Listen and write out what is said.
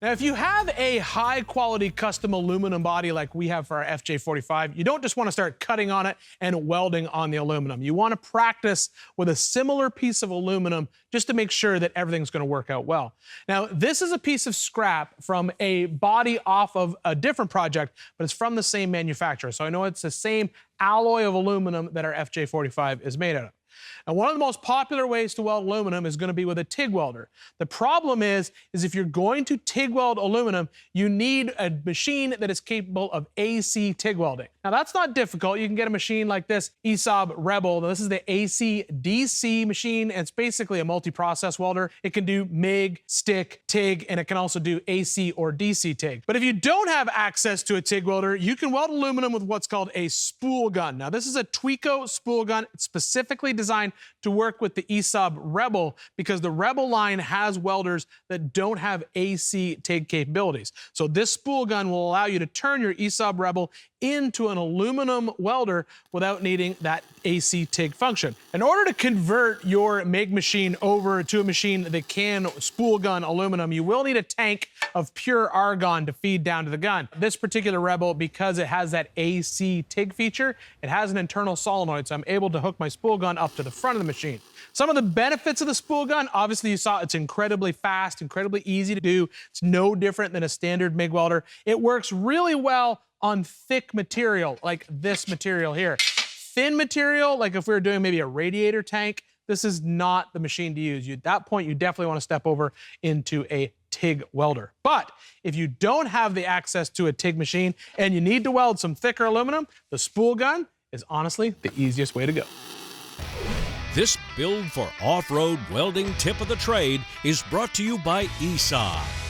Now, if you have a high-quality custom aluminum body like we have for our FJ45, you don't just want to start cutting on it and welding on the aluminum. You want to practice with a similar piece of aluminum just to make sure that everything's going to work out well. Now, this is a piece of scrap from a body off of a different project, but it's from the same manufacturer. So I know it's the same alloy of aluminum that our FJ45 is made out of. And one of the most popular ways to weld aluminum is going to be with a TIG welder. The problem is if you're going to TIG weld aluminum, you need a machine that is capable of AC TIG welding. Now, that's not difficult. You can get a machine like this ESAB Rebel. Now, this is the AC DC machine, and it's basically a multi-process welder. It can do MIG, stick, TIG, and it can also do AC or DC TIG. But if you don't have access to a TIG welder, you can weld aluminum with what's called a spool gun. Now, this is a Tweco spool gun. It's specifically designed to work with the ESAB Rebel because the Rebel line has welders that don't have AC TIG capabilities. So this spool gun will allow you to turn your ESAB Rebel into an aluminum welder without needing that AC TIG function. In order to convert your MIG machine over to a machine that can spool gun aluminum, you will need a tank of pure argon to feed down to the gun. This particular Rebel, because it has that AC TIG feature, it has an internal solenoid, so I'm able to hook my spool gun up to the front of the machine. Some of the benefits of the spool gun, obviously you saw it's incredibly fast, incredibly easy to do. It's no different than a standard MIG welder. It works really well on thick material, like this material here. Thin material, like if we were doing maybe a radiator tank, this is not the machine to use. At that point, you definitely want to step over into a TIG welder. But if you don't have the access to a TIG machine and you need to weld some thicker aluminum, the spool gun is honestly the easiest way to go. This Build for Off-Road Welding Tip of the Trade is brought to you by ESAB.